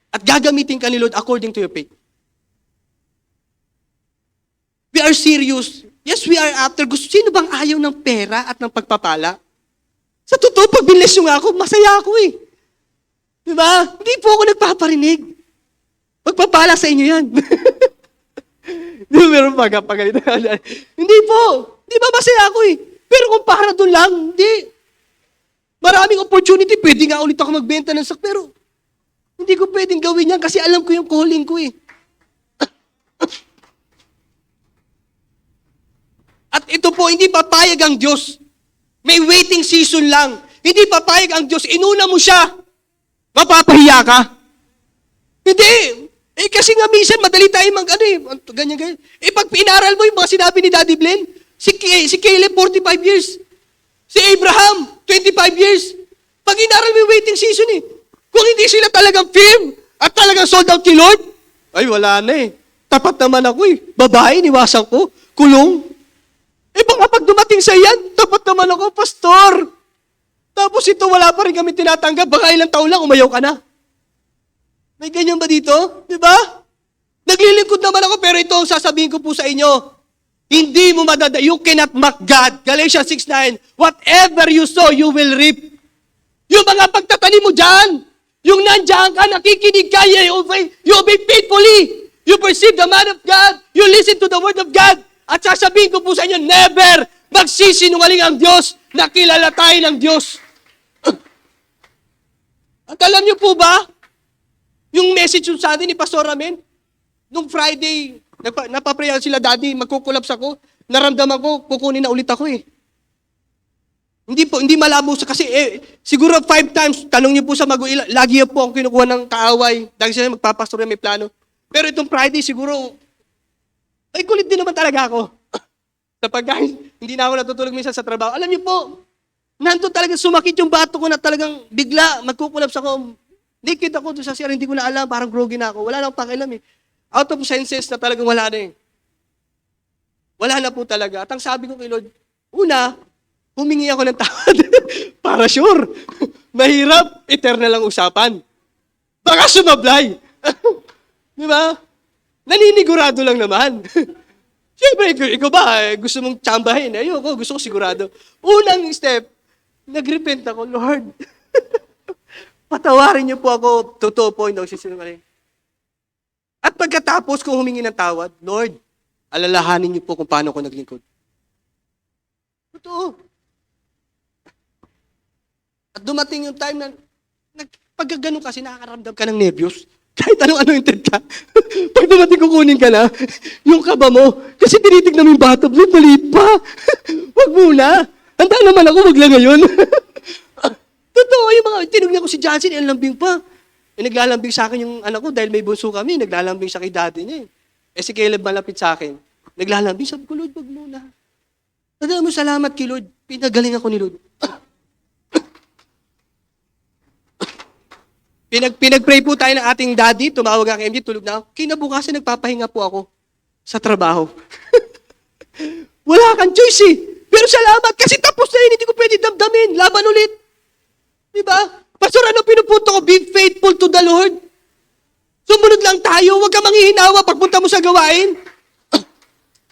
At gagamitin ka ni Lord according to your faith. We are serious. Yes, we are after. Sino bang ayaw ng pera at ng pagpapala? Sa totoo, pag binless nyo nga ako, masaya ako eh. Di ba? Hindi po ako nagpaparinig. Pagpapala sa inyo yan. Di ba meron pagkapagalito? Hindi po. Di ba masaya ako eh. Pero kung para doon lang, hindi. Maraming opportunity, pwede nga ulit ako magbenta ng sak, pero hindi ko pwedeng gawin yan kasi alam ko yung calling ko eh. At ito po, hindi papayag ang Diyos. May waiting season lang. Hindi papayag ang Diyos. Inuna mo siya. Mapapahiya ka. Hindi. Kasi nga minsan, madali tayo ganyan. Pag pinaral mo yung mga sinabi ni Daddy Blen, si Caleb, 45 years. Si Abraham, 25 years. Pag inaral mo yung waiting season eh. Kung hindi sila talagang firm at talagang sold out kay Lord, ay wala na eh. Tapat naman ako eh. Babae, niwasan ko. Kulong. Baka pag dumating sa yan, tapat naman ako, pastor. Tapos ito, wala pa rin kami tinatanggap. Baka ilang taon lang, umayaw ka na. May ganyan ba dito? Diba? Naglilingkod naman ako, pero ito ang sasabihin ko po sa inyo. Hindi mo you cannot mock God. Galatians 6:9, whatever you sow, you will reap. Yung mga pagtatanim mo dyan, yung nandiyan ka, nakikinig ka, you obey faithfully. You perceive the man of God. You listen to the word of God. At sasabihin ko po sa inyo, never magsisinungaling ang Diyos na kilala tayo ng Diyos. At alam niyo po ba, yung message yung sa atin ni Pastor Amen, nung Friday, napaprayan sila, Daddy, magkukulaps ako, naramdaman ko, kukunin na ulit ako eh. Hindi malabo kasi siguro 5 times, tanong niyo po sa maguila, lagi po akong kinukuha ng kaaway, dahil sila magpapastor may plano. Pero itong Friday siguro, ay kulit din naman talaga ako. Kapag hindi na ako natutulog minsan sa trabaho. Alam niyo po, nandun talaga sumakit yung bato ko na talagang bigla, magkukulaps ako. Naked ako doon sa CR, hindi ko na alam, parang groggy na ako. Wala na akong pakialam eh. Out of senses na talagang wala na eh. Wala na po talaga. At ang sabi ko kay Lord, una, humingi ako ng tawad. Para sure. Mahirap, eternal lang usapan. Baka sumablay. Di ba? Naninigurado lang naman. Siyempre, ikaw ba, gusto mong tsambahin? Ayoko, gusto ko sigurado. Unang step, nagrepent ako, Lord. Patawarin niyo po ako, totoo po, hindi ako sisinungaling. At pagkatapos kong humingi ng tawad, Lord, alalahanin niyo po kung paano ako naglingkod. Totoo. At dumating yung time na, pag gano'n kasi nakakaramdam ka ng nervyos, kahit anong intent ka. Pag dumating kukunin ka na, yung kaba mo, kasi tinitignan mo yung bathtub, Lord, maliit pa. Wag muna. Handa naman ako, wag lang ngayon. Totoo, yung mga, tinugnan ko si Johnson, ang lambing pa. Naglalambing sa akin yung anak ko dahil may bunso kami, naglalambing siya kay daddy niya eh. Si Caleb malapit sa akin, naglalambing, sabi ko, Lord, wag muna. Nadala mo, salamat kay Lord, pinagaling ako ni Lord. Pinag-pray po tayo ng ating daddy, tumawag ang MD, tulog na ako. Kinabukasan, nagpapahinga po ako sa trabaho. Wala kang choice eh. Pero salamat, kasi tapos na yun, hindi ko pwede damdamin. Laban ulit. Diba? Pastor, ano pinupunto ko? Be faithful to the Lord. Sumunod lang tayo. Huwag ka manghihinawa pagpunta mo sa gawain.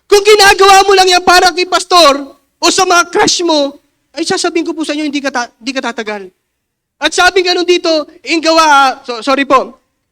Kung ginagawa mo lang yan para kay pastor o sa mga crush mo, ay sasabihin ko po sa inyo, hindi ka tatagal. At sabi nga nun dito,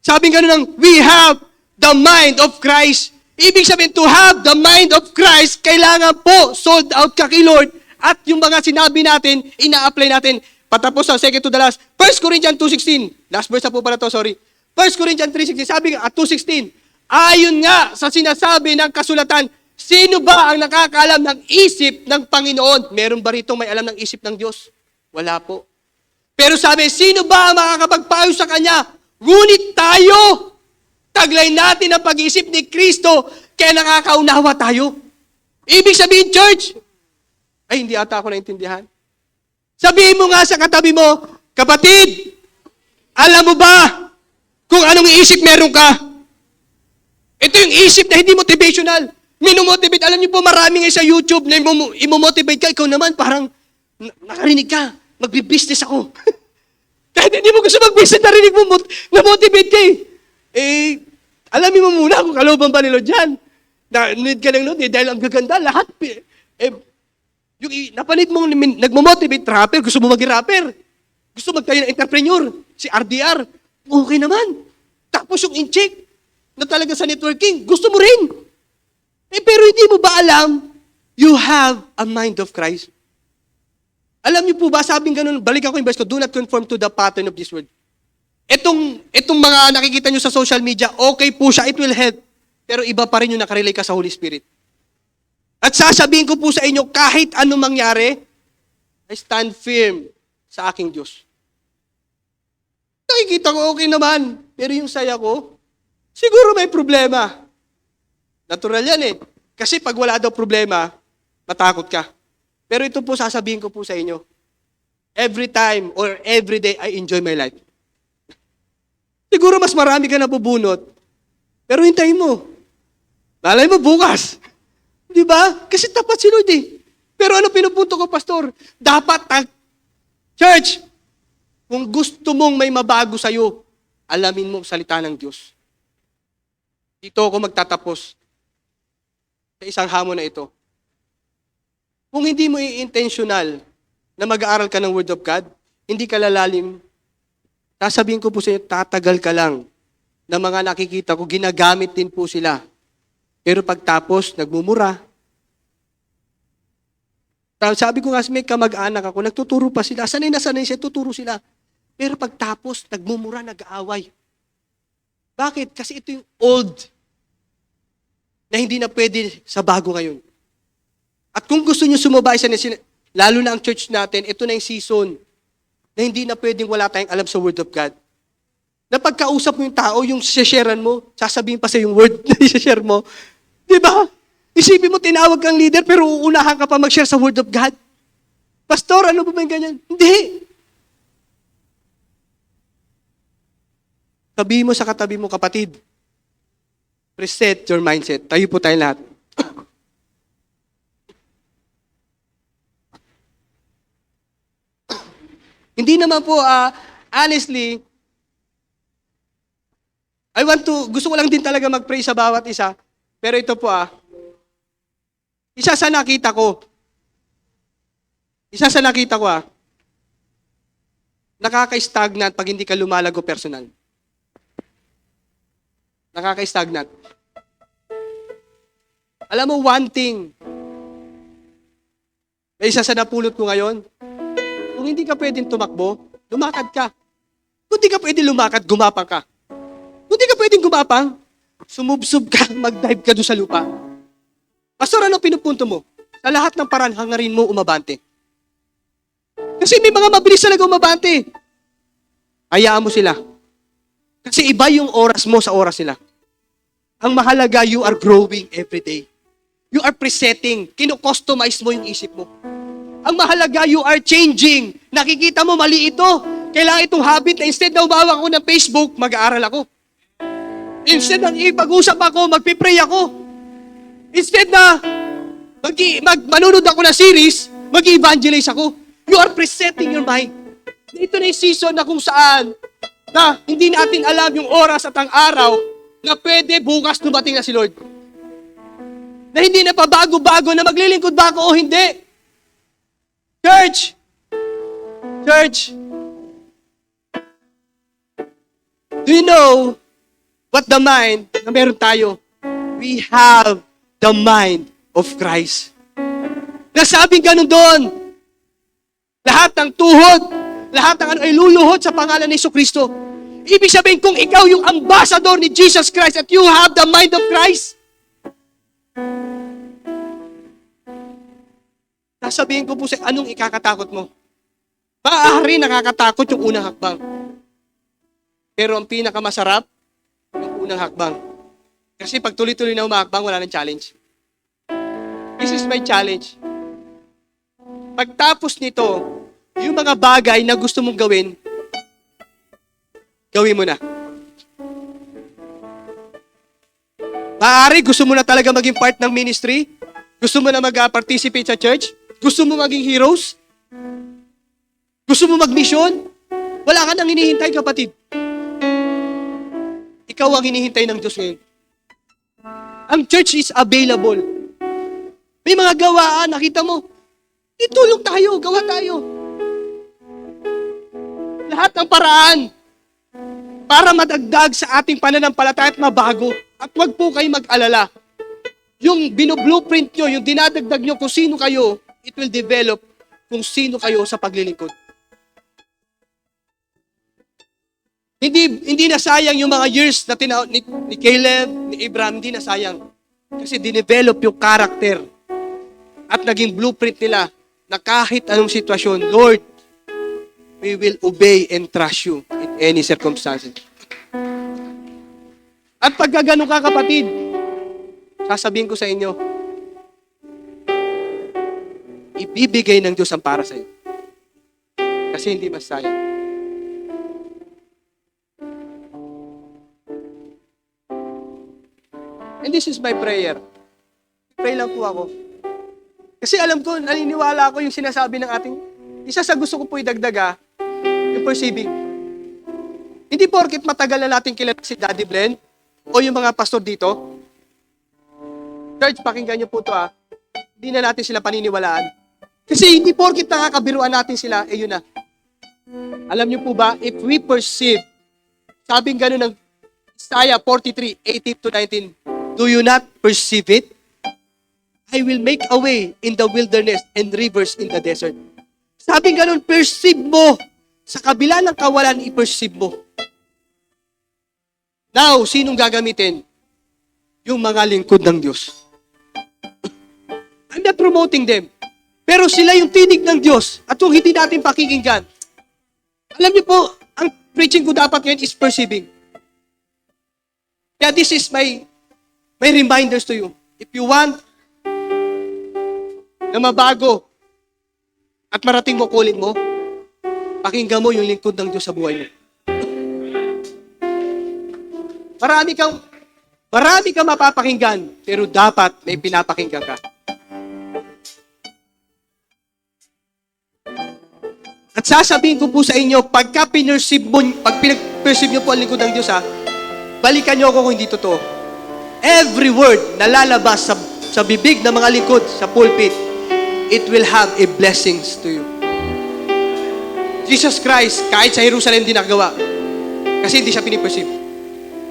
sabi nga nun ng, we have the mind of Christ. Ibig sabihin, to have the mind of Christ, kailangan po sold out ka kay Lord. At yung mga sinabi natin, ina-apply natin. Patapos ang second to the last. 1 Corinthians 2:16. Last verse na po pala to, sorry. 1 Corinthians 3:16. Sabi nga, at 2:16. Ayon nga sa sinasabi ng kasulatan, sino ba ang nakakaalam ng isip ng Panginoon? Meron ba rito may alam ng isip ng Diyos? Wala po. Pero sabi, sino ba ang makakapagpayo sa Kanya? Ngunit tayo, taglay natin ang pag-iisip ni Kristo, kaya nakakaunawa tayo. Ibig sabihin, church, ay hindi ata ako naintindihan. Sabihin mo nga sa katabi mo, kapatid, alam mo ba kung anong isip meron ka? Ito yung isip na hindi motivational. Minomotivate. Alam niyo po, marami nga sa YouTube na imomotivate ka. Ikaw naman, parang nakarinig ka. Magbi-business ako. Kahit hindi mo gusto mag-business, narinig mo, na-motivate ka eh. Alamin mo muna kung kalooban ba ni Lord dyan. Need ka ng load dahil ang gaganda, lahat. Napanit mong nagmamotivate rapper, gusto mo maging rapper. Gusto magtayo ng entrepreneur. Si RDR, okay naman. Tapos yung in-check na talaga sa networking, gusto mo rin. Pero hindi mo ba alam, you have a mind of Christ? Alam niyo po ba, sabing ganun, balik ako yung verse ko, do not conform to the pattern of this world. Itong mga nakikita nyo sa social media, okay po siya, it will help. Pero iba pa rin yung nakarelay ka sa Holy Spirit. At sasabihin ko po sa inyo, kahit anong mangyari, I stand firm sa aking Diyos. Nakikita ko okay naman, pero yung saya ko, siguro may problema. Natural yan eh. Kasi pag wala daw problema, matakot ka. Pero ito po sasabihin ko po sa inyo, every time or every day, I enjoy my life. Siguro mas marami ka nabubunot, pero hintayin mo. Malay mo bukas. Di ba? Kasi tapat si Lord eh. Pero ano pinupunto ko, Pastor? Dapat, church, kung gusto mong may mabago sa'yo, alamin mo salita ng Diyos. Dito ako magtatapos sa isang hamon na ito. Kung hindi mo i-intentional na mag-aaral ka ng Word of God, hindi ka lalalim, sasabihin ko po sa inyo, tatagal ka lang na mga nakikita ko, ginagamit din po sila. Pero pagtapos, nagmumura. Sabi ko nga, may kamag-anak ako, nagtuturo pa sila. Sanay na sanay siya, tuturo sila. Pero pagtapos, nagmumura, nag-aaway. Bakit? Kasi ito yung old na hindi na pwede sa bago ngayon. At kung gusto nyo sumabay sa lalo na ang church natin, ito na yung season na hindi na pwedeng wala tayong alam sa Word of God. Na pagkausap mo yung tao, yung sharean mo, sasabihin pa sa yung word na i-share mo. Di ba? Isipin mo, tinawag kang leader, pero uunahan ka pa mag-share sa Word of God. Pastor, ano ba yung ganyan? Hindi. Sabihin mo sa katabi mo, kapatid, reset your mindset. Tayo po tayong lahat. Hindi naman po, honestly, gusto ko lang din talaga mag-pray sa bawat isa. Pero ito po isa sa nakita ko, nakaka-stagnant pag hindi ka lumalago personal. Nakaka-stagnant. Alam mo, one thing, may isa sa napulot ko ngayon, kung hindi ka pwedeng tumakbo, lumakad ka. Kung hindi ka pwedeng lumakad, gumapang ka. Kung hindi ka pwedeng gumapang, sumubsob ka, mag-dive ka doon sa lupa. Pastor, ano pinupunto mo? Sa lahat ng paraan, hangarin mo umabante. Kasi may mga mabilis talaga umabante. Hayaan mo sila. Kasi iba yung oras mo sa oras nila. Ang mahalaga, you are growing every day. You are presetting. Kino-customize mo yung isip mo. Ang mahalaga, you are changing. Nakikita mo, mali ito. Kailangan itong habit na instead na umawa ako ng Facebook, mag-aaral ako. Instead na ipag-usap ako, magpipray ako. Instead na manunod ako ng series, mag-evangelize ako. You are presetting your mind. Ito na yung season na kung saan na hindi natin alam yung oras at ang araw na pwede bukas dumating na si Lord. Na hindi na pa bago-bago na maglilingkod ba ako o hindi. Church, do you know what the mind na meron tayo? We have the mind of Christ. Nasabing ganun doon. Lahat ng tuhod, lahat ng ay luluhod sa pangalan ni Jesucristo. Ibig sabihin, kung ikaw yung ambassador ni Jesus Christ at you have the mind of Christ, sasabihin ko po sa anong ikakatakot mo. Maaari nakakatakot yung unang hakbang. Pero ang pinakamasarap, yung unang hakbang. Kasi pag tuloy-tuloy na umakbang, wala nang challenge. This is my challenge. Pagtapos nito, yung mga bagay na gusto mong gawin, gawin mo na. Maaari, gusto mo na talaga maging part ng ministry? Gusto mo na mag-participate sa church? Gusto mo maging heroes? Gusto mo mag-mission? Wala ka nang hinihintay, kapatid. Ikaw ang hinihintay ng Diyos ngayon. Ang church is available. May mga gawaan, nakita mo. Itulong tayo, gawa tayo. Lahat ng paraan para madagdag sa ating pananampalataya at mabago. At huwag po kayo mag-alala. Yung binu-blueprint nyo, yung dinadagdag nyo kung sino kayo, it will develop kung sino kayo sa paglilingkod. Hindi nasayang yung mga years na ni Caleb, ni Abraham, hindi nasayang. Kasi dinevelop yung character at naging blueprint nila na kahit anong sitwasyon, Lord, we will obey and trust you in any circumstances. At pagka ganun ka, kapatid, sasabihin ko sa inyo, ibibigay ng Diyos ang para sa iyo. Kasi hindi masayang. And this is my prayer. Pray lang po ako. Kasi alam ko, naniniwala ako yung sinasabi ng ating, isa sa gusto ko po idagdaga, yung perceiving. Hindi porket matagal na natin kilala si Daddy Blen o yung mga pastor dito. Church, pakinggan niyo po ito Hindi na natin sila paniniwalaan. Kasi hindi porket nakakabiruan natin sila, yun na. Alam niyo po ba, if we perceive, sabing gano'n ng Isaiah 43, 18-19, do you not perceive it? I will make a way in the wilderness and rivers in the desert. Sabing gano'n, perceive mo. Sa kabila ng kawalan, i-perceive mo. Now, sinong gagamitin? Yung mga lingkod ng Diyos. I'm not promoting them. Pero sila yung tinig ng Diyos. At kung hindi natin pakikinggan, alam niyo po, ang preaching ko dapat ngayon is perceiving. Kaya this is my reminders to you. If you want na mabago at marating mo calling mo, pakinggan mo yung lingkod ng Diyos sa buhay mo. Marami kang mapapakinggan, pero dapat may pinapakinggan ka. At sasabihin ko po sa inyo, pag pinag-perceive nyo po ang lingkod ng Diyos, balikan nyo ako kung hindi totoo. Every word na lalabas sa bibig ng mga lingkod, sa pulpit, it will have a blessings to you. Jesus Christ, kahit sa Jerusalem din nagawa. Kasi hindi siya piniperceive.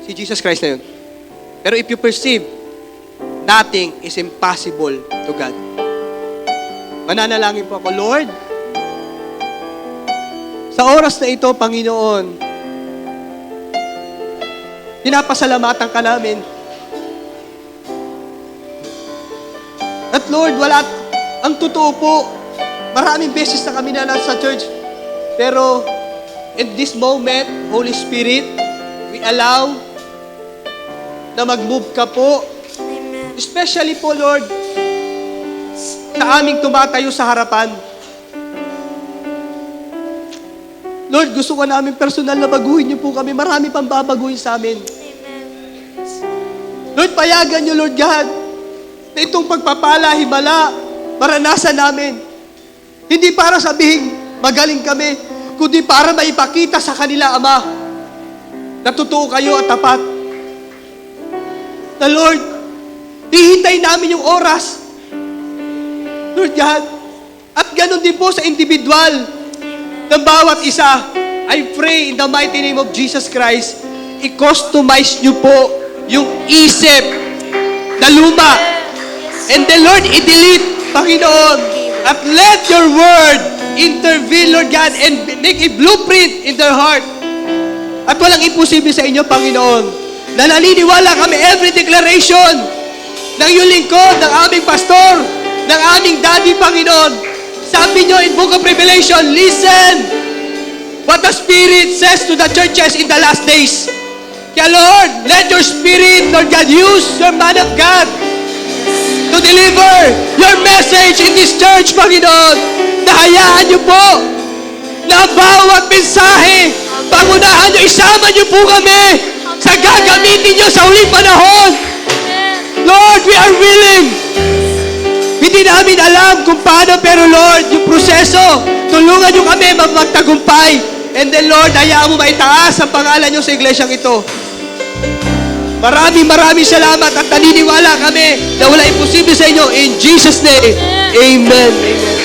Si Jesus Christ na yun. Pero if you perceive, nothing is impossible to God. Mananalangin po ako, Lord, sa oras na ito, Panginoon, pinapasalamatan ka namin. At Lord, ang totoo po, maraming beses na kami na nasa church. Pero, in this moment, Holy Spirit, we allow na mag-move ka po. Amen. Especially po, Lord, sa aming tumatayo sa harapan. Lord, gusto ko namin personal na baguhin niyo po kami. Marami pang babaguhin sa amin. Amen. Lord, payagan niyo, Lord God, na itong pagpapala, himala, maranasan namin. Hindi para sabihin, magaling kami, kundi para maipakita sa kanila, Ama, na totoo kayo at tapat. Na Lord, hihintay namin yung oras. Lord God, at ganun din po sa individual ng bawat isa. I pray in the mighty name of Jesus Christ, i-customize nyo po yung isip na luma. And the Lord, i-delete, Panginoon. At let your word intervene, Lord God, and make a blueprint in their heart. At walang imposible sa inyo, Panginoon, na naniniwala kami every declaration ng iyong lingkod, ng aming pastor, ng aming daddy, Panginoon. Sabi nyo in Book of Revelation, listen what the Spirit says to the churches in the last days. Kaya Lord, let your Spirit, Lord God, use your man of God to deliver your message in this church, Panginoon. Nahayaan niyo po na bawat mensahe, pangunahan niyo, isama niyo po kami sa gagamitin niyo sa huling panahon. Lord, we are willing. Hindi namin alam kung paano, pero Lord, yung proseso, tulungan niyo kami magtagumpay. And then Lord, hayaan mo maitaas ang pangalan niyo sa iglesyang ito. Maraming salamat at naniniwala kami na wala imposible sa inyo. In Jesus' name, Amen. Amen.